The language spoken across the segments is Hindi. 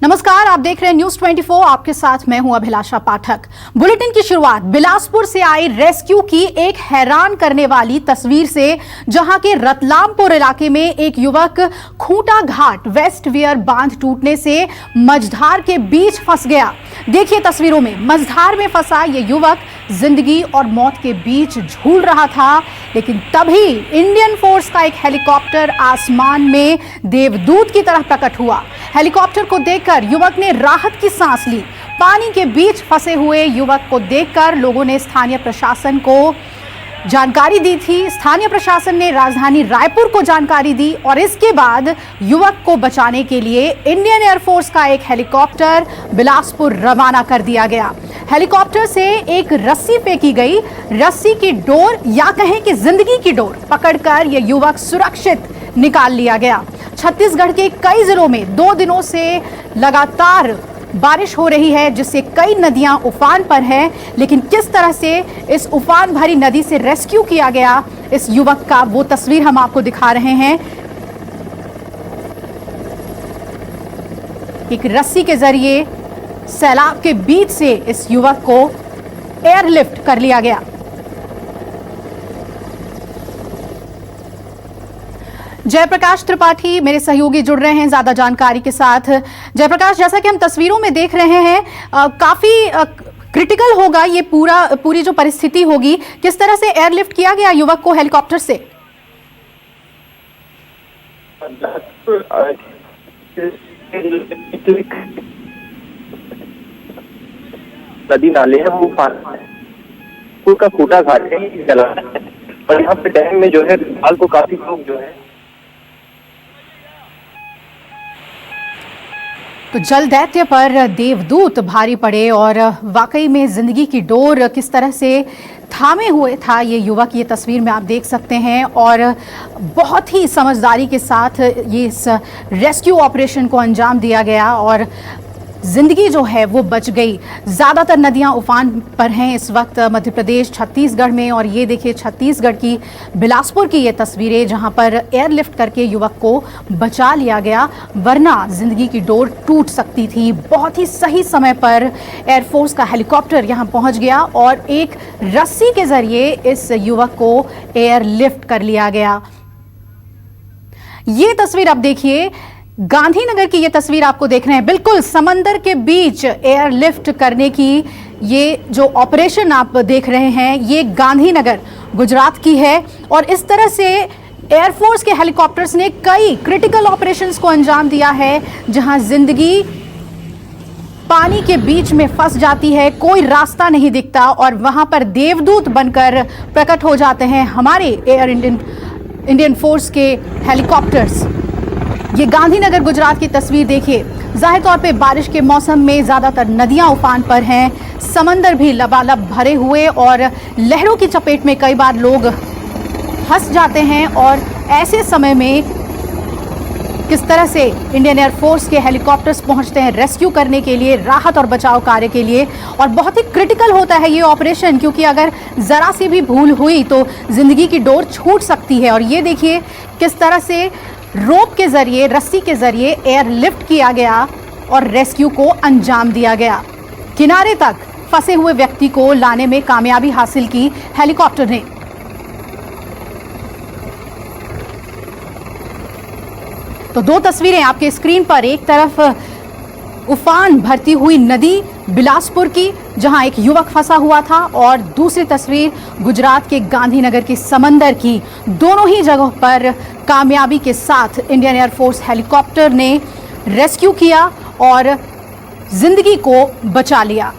नमस्कार, आप देख रहे हैं न्यूज 24। आपके साथ मैं हूं अभिलाषा पाठक। बुलेटिन की शुरुआत बिलासपुर से आई रेस्क्यू की एक हैरान करने वाली तस्वीर से, जहां के रतलामपुर इलाके में एक युवक खूंटा घाट वेस्ट वियर बांध टूटने से मझधार के बीच फंस गया। देखिए तस्वीरों में, मझधार में फंसा ये युवक जिंदगी और मौत के बीच झूल रहा था, लेकिन तभी इंडियन फोर्स का एक हेलीकॉप्टर आसमान में देवदूत की तरह प्रकट हुआ। हेलीकॉप्टर को देखकर युवक ने राहत की सांस ली। पानी के बीच फंसे हुए युवक को देखकर लोगों ने स्थानीय प्रशासन को जानकारी दी थी। स्थानीय प्रशासन ने राजधानी रायपुर को जानकारी दी और इसके बाद युवक को बचाने के लिए इंडियन एयरफोर्स का एक हेलीकॉप्टर बिलासपुर रवाना कर दिया गया। हेलीकॉप्टर से एक रस्सी फेंकी गई। रस्सी की डोर या कहें कि जिंदगी की डोर पकड़कर यह युवक सुरक्षित निकाल लिया गया। छत्तीसगढ़ के कई जिलों में 2 दिनों से लगातार बारिश हो रही है, जिससे कई नदियां उफान पर हैं, लेकिन किस तरह से इस उफान भरी नदी से रेस्क्यू किया गया इस युवक का, वो तस्वीर हम आपको दिखा रहे हैं। एक रस्सी के जरिए सैलाब के बीच से इस युवक को एयरलिफ्ट कर लिया गया। जयप्रकाश त्रिपाठी मेरे सहयोगी जुड़ रहे हैं ज्यादा जानकारी के साथ। जयप्रकाश, जैसा कि हम तस्वीरों में देख रहे हैं, काफी क्रिटिकल होगा ये पूरी जो परिस्थिति होगी। किस तरह से एयरलिफ्ट किया गया युवक को हेलीकॉप्टर से? नदी नाले है वो पानी का खूंटा घाट है और यहाँ पे डैम में जो है फिलहाल को काफी लोग जो है तो जल दैत्य पर देवदूत भारी पड़े और वाकई में जिंदगी की डोर किस तरह से थामे हुए था ये युवक, ये तस्वीर में आप देख सकते हैं। और बहुत ही समझदारी के साथ ये इस रेस्क्यू ऑपरेशन को अंजाम दिया गया और जिंदगी जो है वो बच गई। ज़्यादातर नदियां उफान पर हैं इस वक्त मध्य प्रदेश, छत्तीसगढ़ में। और ये देखिए छत्तीसगढ़ की बिलासपुर की ये तस्वीरें, जहां पर एयरलिफ्ट करके युवक को बचा लिया गया, वरना जिंदगी की डोर टूट सकती थी। बहुत ही सही समय पर एयरफोर्स का हेलीकॉप्टर यहां पहुंच गया और एक रस्सी के जरिए इस युवक को एयरलिफ्ट कर लिया गया। ये तस्वीर आप देखिए, गांधीनगर की ये तस्वीर आपको देख रहे हैं। बिल्कुल समंदर के बीच एयरलिफ्ट करने की ये जो ऑपरेशन आप देख रहे हैं, ये गांधीनगर गुजरात की है। और इस तरह से एयरफोर्स के हेलीकॉप्टर्स ने कई क्रिटिकल ऑपरेशंस को अंजाम दिया है, जहां जिंदगी पानी के बीच में फंस जाती है, कोई रास्ता नहीं दिखता और वहां पर देवदूत बनकर प्रकट हो जाते हैं हमारे इंडियन फोर्स के हेलीकॉप्टर्स। ये गांधीनगर गुजरात की तस्वीर देखिए। जाहिर तौर पे बारिश के मौसम में ज़्यादातर नदियां उफान पर हैं, समंदर भी लबालब भरे हुए और लहरों की चपेट में कई बार लोग फंस जाते हैं। और ऐसे समय में किस तरह से इंडियन एयरफोर्स के हेलीकॉप्टर्स पहुंचते हैं रेस्क्यू करने के लिए, राहत और बचाव कार्य के लिए। और बहुत ही क्रिटिकल होता है ये ऑपरेशन, क्योंकि अगर ज़रा सी भी भूल हुई तो ज़िंदगी की डोर छूट सकती है। और ये देखिए किस तरह से रोप के जरिए, रस्सी के जरिए एयरलिफ्ट किया गया और रेस्क्यू को अंजाम दिया गया। किनारे तक फंसे हुए व्यक्ति को लाने में कामयाबी हासिल की हेलीकॉप्टर ने। तो 2 तस्वीरें आपके स्क्रीन पर, एक तरफ उफान भरती हुई नदी बिलासपुर की जहां एक युवक फंसा हुआ था, और दूसरी तस्वीर गुजरात के गांधीनगर के समंदर की। दोनों ही जगहों पर कामयाबी के साथ इंडियन एयरफोर्स हेलीकॉप्टर ने रेस्क्यू किया और जिंदगी को बचा लिया।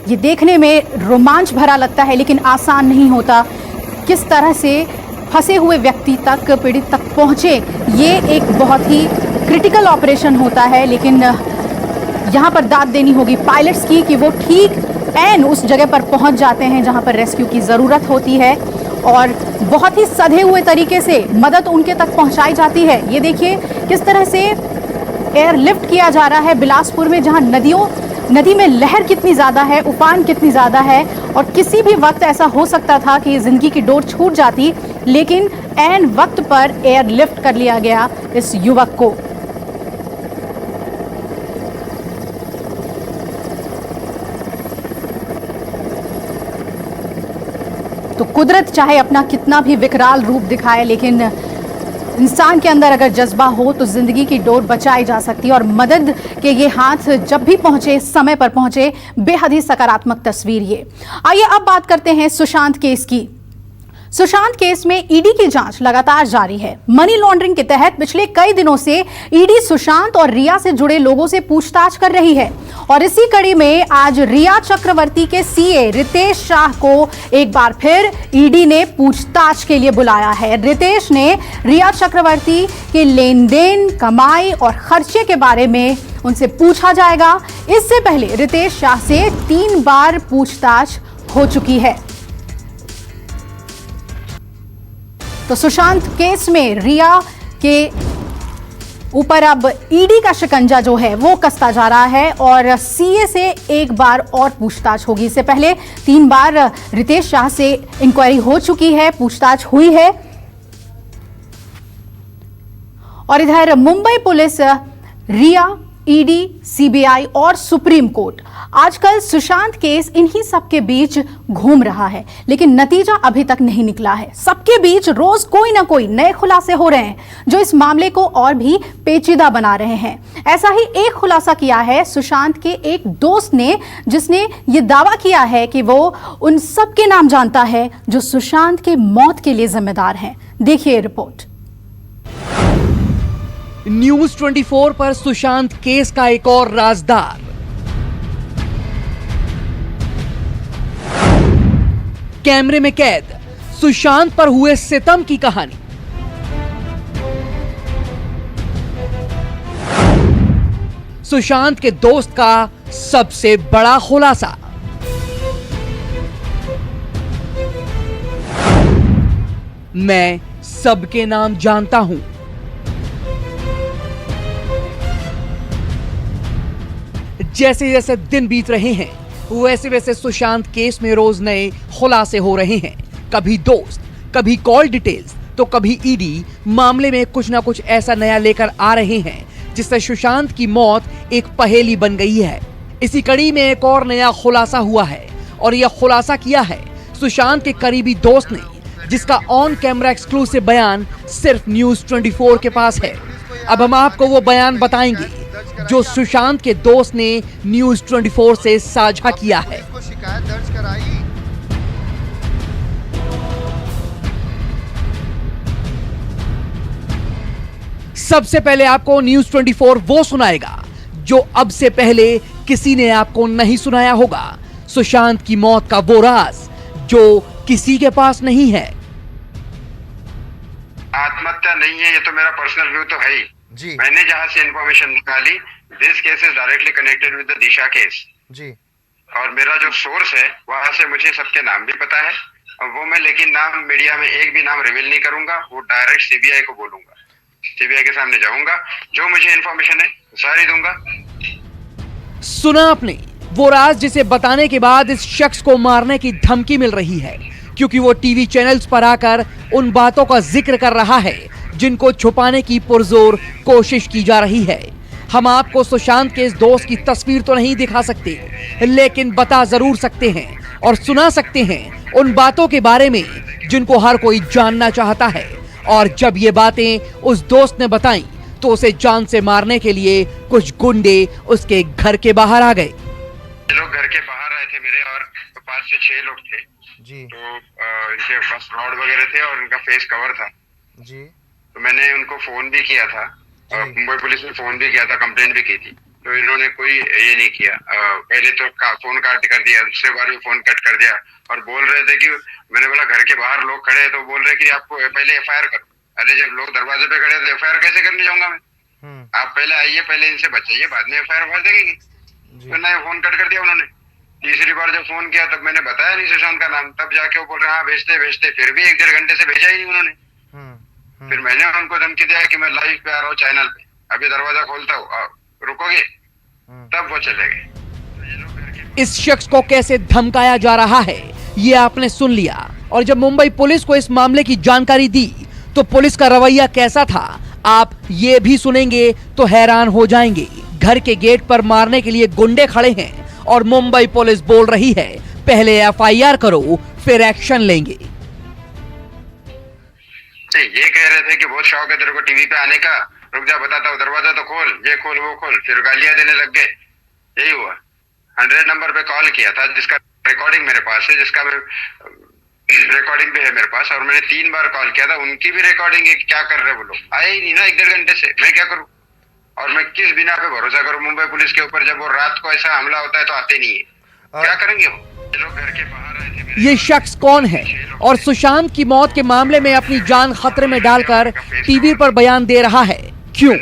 ये देखने में रोमांच भरा लगता है, लेकिन आसान नहीं होता। किस तरह से फंसे हुए व्यक्ति तक, पीड़ित तक पहुंचे, ये एक बहुत ही क्रिटिकल ऑपरेशन होता है। लेकिन यहाँ पर दाद देनी होगी पायलट्स की कि वो ठीक ऐन उस जगह पर पहुंच जाते हैं जहाँ पर रेस्क्यू की ज़रूरत होती है और बहुत ही सधे हुए तरीके से मदद उनके तक पहुँचाई जाती है। ये देखिए किस तरह से एयरलिफ्ट किया जा रहा है बिलासपुर में, जहाँ नदी में लहर कितनी ज़्यादा है, उफान कितनी ज़्यादा है और किसी भी वक्त ऐसा हो सकता था कि ज़िंदगी की डोर छूट जाती। लेकिन ऐन वक्त पर एयरलिफ्ट कर लिया गया इस युवक को। तो कुदरत चाहे अपना कितना भी विकराल रूप दिखाए, लेकिन इंसान के अंदर अगर जज्बा हो तो जिंदगी की डोर बचाई जा सकती है। और मदद के ये हाथ जब भी पहुंचे, समय पर पहुंचे, बेहद ही सकारात्मक तस्वीर ये। आइए अब बात करते हैं सुशांत केस की। सुशांत केस में ईडी की जांच लगातार जारी है। मनी लॉन्ड्रिंग के तहत पिछले कई दिनों से ईडी सुशांत और रिया से जुड़े लोगों से पूछताछ कर रही है और इसी कड़ी में आज रिया चक्रवर्ती के सीए रितेश शाह को एक बार फिर ईडी ने पूछताछ के लिए बुलाया है। रितेश ने रिया चक्रवर्ती के लेन देन, कमाई और खर्चे के बारे में उनसे पूछा जाएगा। इससे पहले रितेश शाह से 3 बार पूछताछ हो चुकी है। तो सुशांत केस में रिया के ऊपर अब ईडी का शिकंजा जो है वो कसता जा रहा है और सीए से एक बार और पूछताछ होगी। इससे पहले 3 बार रितेश शाह से इंक्वायरी हो चुकी है, पूछताछ हुई है। और इधर मुंबई पुलिस, रिया, ईडी, सीबीआई और सुप्रीम कोर्ट आजकल सुशांत केस इन्हीं सबके बीच घूम रहा है, लेकिन नतीजा अभी तक नहीं निकला है। सबके बीच रोज कोई ना कोई नए खुलासे हो रहे हैं जो इस मामले को और भी पेचीदा बना रहे हैं। ऐसा ही एक खुलासा किया है सुशांत के एक दोस्त ने, जिसने ये दावा किया है कि वो उन सबके नाम जानता है जो सुशांत के मौत के लिए जिम्मेदार हैं। देखिए रिपोर्ट। न्यूज 24 पर सुशांत केस का एक और राजदार। कैमरे में कैद सुशांत पर हुए सितम की कहानी। सुशांत के दोस्त का सबसे बड़ा खुलासा। मैं सबके नाम जानता हूं। जैसे जैसे दिन बीत रहे हैं वैसे वैसे सुशांत केस में रोज नए खुलासे हो रहे हैं। कभी दोस्त, कभी कॉल डिटेल्स, तो कभी ईडी मामले में कुछ ना कुछ ऐसा नया लेकर आ रहे हैं जिससे सुशांत की मौत एक पहेली बन गई है। इसी कड़ी में एक और नया खुलासा हुआ है और यह खुलासा किया है सुशांत के करीबी दोस्त ने, जिसका ऑन कैमरा एक्सक्लूसिव बयान सिर्फ न्यूज 24 के पास है। अब हम आपको वो बयान बताएंगे जो सुशांत के दोस्त ने न्यूज 24 से साझा किया है। शिकायत दर्ज कराई। सबसे पहले आपको न्यूज 24 वो सुनाएगा जो अब से पहले किसी ने आपको नहीं सुनाया होगा। सुशांत की मौत का वो राज जो किसी के पास नहीं है। आत्महत्या नहीं है, ये तो मेरा पर्सनल व्यू तो है ही जी। मैंने जहां से इंफॉर्मेशन निकाली, this case is directly connected with the Disha case ji. और मेरा जो सोर्स है वहां से मुझे सबके नाम भी पता है और वो मैं लेकिन नाम मीडिया में एक भी नाम रिवील नहीं करूंगा। वो डायरेक्ट सीबीआई को बोलूंगा, सीबीआई के सामने जाऊंगा, जो मुझे इंफॉर्मेशन है सारी दूंगा। सुना आपने, वो राज जिसे बताने के बाद इस शख्स को मारने की धमकी मिल रही है, क्योंकि वो टीवी चैनल्स पर आकर उन बातों का जिक्र कर रहा है जिनको छुपाने की पुरजोर कोशिश की जा रही है। हम आपको सुशांत के इस दोस्त की तस्वीर तो नहीं दिखा सकते, लेकिन बता जरूर सकते हैं और सुना सकते हैं उन बातों के बारे में जिनको हर कोई जानना चाहता है। और जब ये बातें उस दोस्त ने बताई तो उसे जान से मारने के लिए कुछ गुंडे उसके घर के बाहर आ गए। लोग घर के बाहर आए थे मेरे और 5 से 6 लोग थे जी। तो इनके पास रॉड वगैरह थे और इनका फेस कवर था जी। तो मैंने उनको फोन भी किया था, मुंबई पुलिस में फोन भी किया था, कंप्लेंट भी की थी, तो इन्होंने कोई ये नहीं किया। पहले तो फोन कट कर दिया, दूसरे बार भी फोन कट कर दिया और बोल रहे थे कि मैंने बोला घर के बाहर लोग खड़े हैं तो बोल रहे कि आपको पहले एफआईआर करो। अरे जब लोग दरवाजे पे खड़े तो एफआईआर कैसे करने जाऊंगा मैं? आप पहले आइए, पहले इनसे बचाइए, बाद में एफआईआर देंगे। तो नहीं, फोन कट कर दिया उन्होंने। तीसरी बार जब फोन किया तब मैंने बताया नहीं सुशांत का नाम, तब जाके वो बोल रहे हाँ भेजते, फिर भी 1-1.5 घंटे से भेजा ही नहीं उन्होंने। फिर मैंने उनको धमकी दिया कि मैं लाइव पे आ रहा हूँ चैनल पे, अभी दरवाजा खोलता हूँ, रुकोगे? तब वो चले गए। इस शख्स को कैसे धमकाया जा रहा है ये आपने सुन लिया। और जब मुंबई पुलिस को इस मामले की जानकारी दी तो पुलिस का रवैया कैसा था, आप ये भी सुनेंगे तो हैरान हो जाएंगे। घर के गेट पर मारने के लिए गुंडे खड़े हैं और मुंबई पुलिस बोल रही है पहले एफआईआर करो फिर एक्शन लेंगे। ये कह रहे थे कि बहुत शौक है तेरे को टीवी पे आने का, रुक जा बताता हूँ, दरवाजा तो खोल, ये खोल वो खोल, फिर गालियां देने लग गए। यही हुआ। 100 नंबर पे कॉल किया था जिसका रिकॉर्डिंग मेरे पास है, जिसका मैं रिकॉर्डिंग भी है मेरे पास, और मैंने 3 बार कॉल किया था, उनकी भी रिकॉर्डिंग है। क्या कर रहे वो लोग, आए ही नहीं ना 1-1.5 घंटे से। मैं क्या करूं और मैं किस बिना पे भरोसा करूं मुंबई पुलिस के ऊपर, जब वो रात को ऐसा हमला होता है तो आते नहीं है। क्या करेंगे वो लोग, घर के बाहर आए थे। ये शख्स कौन है और सुशांत की मौत के मामले में अपनी जान खतरे में डालकर टीवी पर बयान दे रहा है, क्यों?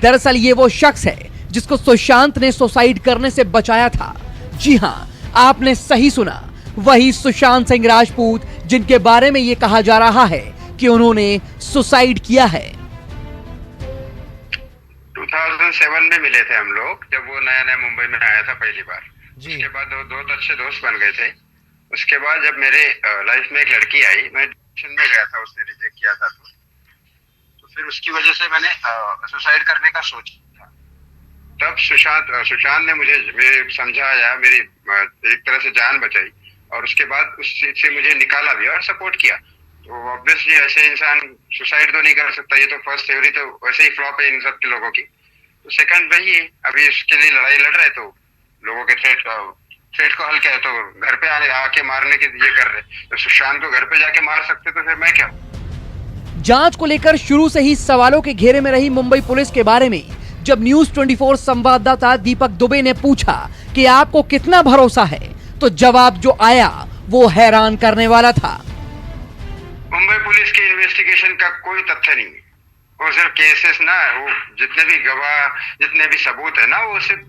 दरअसल ये वो शख्स है जिसको सुशांत ने सुसाइड करने से बचाया था। जी हाँ, आपने सही सुना, वही सुशांत सिंह राजपूत जिनके बारे में ये कहा जा रहा है कि उन्होंने सुसाइड किया है। 2007 में मिले थे हम लोग, जब वो नया नया मुंबई में आया था पहली बार। उसके बाद दो अच्छे दोस्त बन गए थे। उसके बाद जब मेरे लाइफ में एक लड़की आई, मैं डिप्रेशन में गया था, उसने रिजेक्ट किया था, तो फिर उसकी वजह से मैंने सुसाइड करने का सोचा था। तब सुशांत ने मुझे समझाया, मेरी एक तरह से जान बचाई, और उसके बाद उस चीज से मुझे निकाला भी और सपोर्ट किया। तो ऑब्वियसली ऐसे इंसान सुसाइड तो नहीं कर सकता, ये तो फर्स्ट थ्योरी तो वैसे ही फ्लॉप है इन सब के लोगों की। तो सेकंड वही है, अभी इसके लिए लड़ाई लड़ रहे, तो लोगों के थ्रेट को हल्का है, तो घर पे आके मारने की ये कर रहे। तो सुशांत को घर पे जाके मार सकते, तो फिर मैं क्या? जांच को लेकर शुरू से ही सवालों के घेरे में रही मुंबई पुलिस के बारे में जब न्यूज 24 संवाददाता दीपक दुबे ने पूछा कि आपको कितना भरोसा है, तो जवाब जो आया वो हैरान करने वाला था। मुंबई पुलिस के इन्वेस्टिगेशन का कोई तथ्य नहीं है, वो सिर्फ केसेस ना, वो जितने भी गवाह, जितने भी सबूत है ना, वो सिर्फ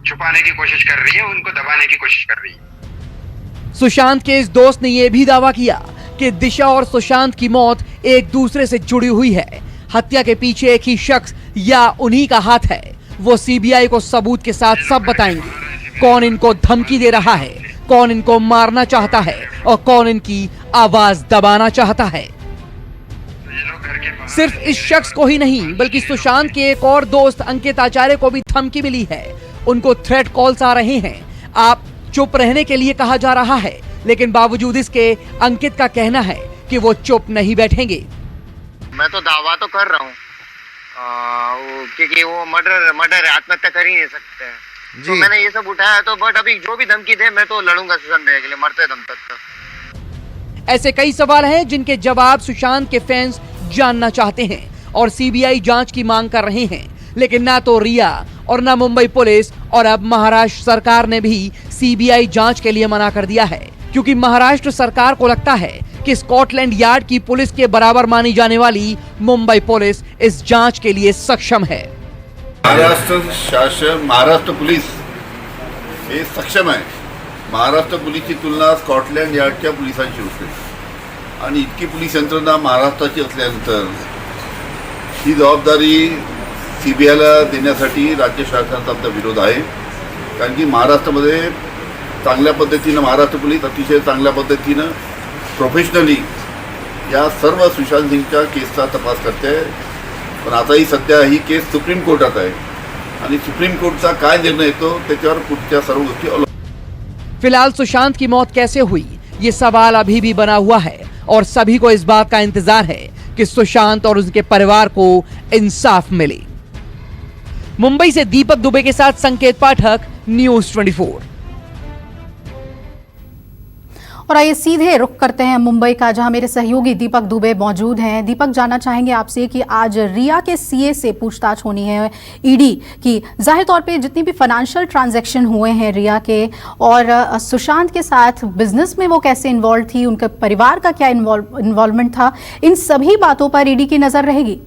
छुपाने की कोशिश कर रही है, उनको दबाने की कोशिश कर रही है। सुशांत के इस दोस्त ने यह भी दावा किया कि दिशा और सुशांत की मौत एक दूसरे से जुड़ी हुई है। हत्या के पीछे एक ही शख्स या उन्हीं का हाथ है। वो सीबीआई को सबूत के साथ सब बताएंगे, कौन इनको धमकी दे रहा है, कौन इनको मारना चाहता है और कौन इनकी आवाज दबाना चाहता है। सिर्फ इस शख्स को ही नहीं, बल्कि सुशांत के एक और दोस्त अंकित आचार्य को भी धमकी मिली है। उनको थ्रेट कॉल्स आ रहे हैं, आप चुप रहने के लिए कहा जा रहा है, लेकिन बावजूद इसके अंकित का कहना है कि वो चुप नहीं बैठेंगे। मैं तो दावा तो कर रहा हूँ, क्योंकि वो मर्डर है, आत्महत्या कर ही नहीं सकते हैं। तो मैंने ये सब उठाया, तो बट अभी जो भी धमकी दे मैं तो लड़ूंगा सुशांत के लिए, मरते दम तक। ऐसे कई सवाल हैं जिनके जवाब सुशांत के फैंस जानना चाहते हैं और सीबीआई जांच की मांग कर रहे हैं, लेकिन ना तो रिया और ना मुंबई पुलिस और अब महाराष्ट्र सरकार ने भी सीबीआई जांच के लिए मना कर दिया है, क्योंकि महाराष्ट्र सरकार को लगता है कि स्कॉटलैंड यार्ड की पुलिस के बराबर मानी जाने वाली मुंबई पुलिस इस जांच के लिए सक्षम है। महाराष्ट्र शासन, महाराष्ट्र पुलिस हे सक्षम आहे। महाराष्ट्र पुलिसची तुलना स्कॉटलँड यार्डच्या पोलिसांची होते आणि इतकी पोलीस यंत्रणा महाराष्ट्राची असल्यानंतर ही जबाबदारी सीबीआयला देण्यासाठी राज्य शासनाचा आमचा विरोध आहे, कारण की महाराष्ट्रामध्ये चांगल्या पद्धतीनं महाराष्ट्र पोलीस अतिशय चांगल्या पद्धतीनं प्रोफेशनली या सर्व सुशांत सिंगच्या केसचा तपास करते आहे। पण आता ही सध्या ही केस सुप्रीम कोर्टात आहे आणि सुप्रीम कोर्टचा काय निर्णय येतो त्याच्यावर पुढच्या सर्व गोष्टी अवलंबून। फिलहाल सुशांत की मौत कैसे हुई, ये सवाल अभी भी बना हुआ है और सभी को इस बात का इंतजार है कि सुशांत और उसके परिवार को इंसाफ मिले। मुंबई से दीपक दुबे के साथ संकेत पाठक, न्यूज 24। और आइए सीधे रुख करते हैं मुंबई का, जहां मेरे सहयोगी दीपक दुबे मौजूद हैं। दीपक, जानना चाहेंगे आपसे कि आज रिया के सीए से पूछताछ होनी है ईडी की। जाहिर तौर पे जितनी भी फाइनेंशियल ट्रांजैक्शन हुए हैं रिया के और सुशांत के साथ, बिजनेस में वो कैसे इन्वॉल्व थी, उनके परिवार का क्या इन्वॉल्वमेंट था, इन सभी बातों पर ईडी की नजर रहेगी।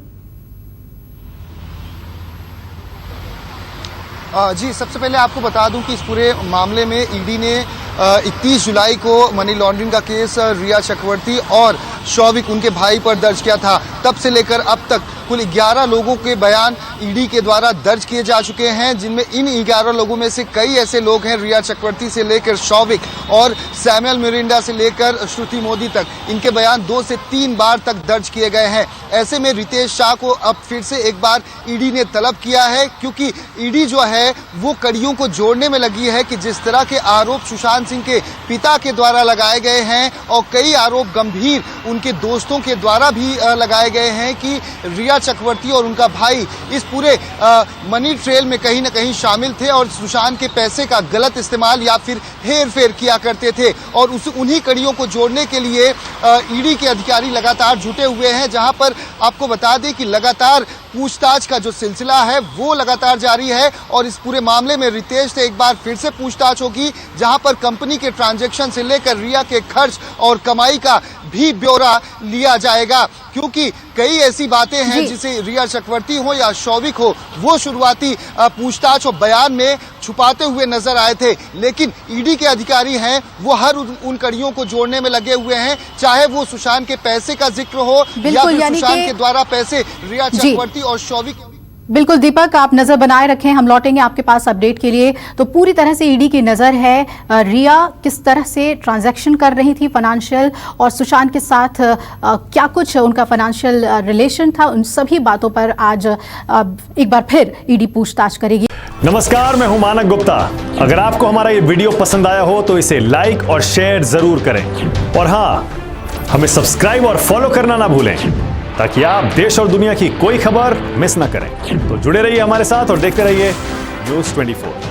जी, सबसे पहले आपको बता दूं कि इस पूरे मामले में ईडी ने 31 जुलाई को मनी लॉन्ड्रिंग का केस रिया चक्रवर्ती और शौविक उनके भाई पर दर्ज किया था। तब से लेकर अब तक कुल 11 लोगों के बयान ईडी के द्वारा दर्ज किए जा चुके हैं, जिनमें इन 11 लोगों में से कई ऐसे लोग हैं, रिया चक्रवर्ती से लेकर शौविक और सैमुअल मिरिंडा से लेकर श्रुति मोदी तक, इनके बयान 2 से 3 बार तक दर्ज किए गए हैं। ऐसे में रितेश शाह को अब फिर से एक बार ईडी ने तलब किया है, क्योंकि ईडी जो है वो कड़ियों को जोड़ने में लगी है कि जिस तरह के आरोप सुशांत सिंह के पिता के द्वारा लगाए गए हैं और कई आरोप गंभीर उनके दोस्तों के द्वारा भी लगाए गए हैं कि रिया चक्रवर्ती और उनका भाई इस पूरे मनी ट्रेल में कहीं ना कहीं शामिल थे और सुशांत के पैसे का गलत इस्तेमाल या फिर हेर फेर किया करते थे। और उन्हीं कड़ियों को जोड़ने के लिए ईडी के अधिकारी लगातार जुटे हुए हैं, जहां पर आपको बता दें कि लगातार पूछताछ का जो सिलसिला है वो लगातार जारी है और इस पूरे मामले में रितेश से एक बार फिर से पूछताछ होगी, जहां पर कंपनी के ट्रांजैक्शन से लेकर रिया के खर्च और कमाई का भी ब्यौरा लिया जाएगा, क्योंकि कई ऐसी बातें हैं जिसे रिया चक्रवर्ती हो या शौविक हो वो शुरुआती पूछताछ और बयान में छुपाते हुए नजर आए थे, लेकिन ईडी के अधिकारी हैं वो हर उन कड़ियों को जोड़ने में लगे हुए हैं, चाहे वो सुशांत के पैसे का जिक्र हो या फिर सुशांत के द्वारा पैसे रिया चक्रवर्ती और शौविक। बिल्कुल दीपक, आप नजर बनाए रखें, हम लौटेंगे आपके पास अपडेट के लिए। तो पूरी तरह से ईडी की नजर है रिया किस तरह से ट्रांजैक्शन कर रही थी फाइनेंशियल, और सुशांत के साथ क्या कुछ उनका फाइनेंशियल रिलेशन था, उन सभी बातों पर आज एक बार फिर ईडी पूछताछ करेगी। नमस्कार, मैं हूं मानक गुप्ता। अगर आपको हमारा ये वीडियो पसंद आया हो तो इसे लाइक और शेयर जरूर करें, और हाँ, हमें सब्सक्राइब और फॉलो करना ना भूलें ताकि आप देश और दुनिया की कोई खबर मिस ना करें। तो जुड़े रहिए हमारे साथ और देखते रहिए न्यूज़ 24।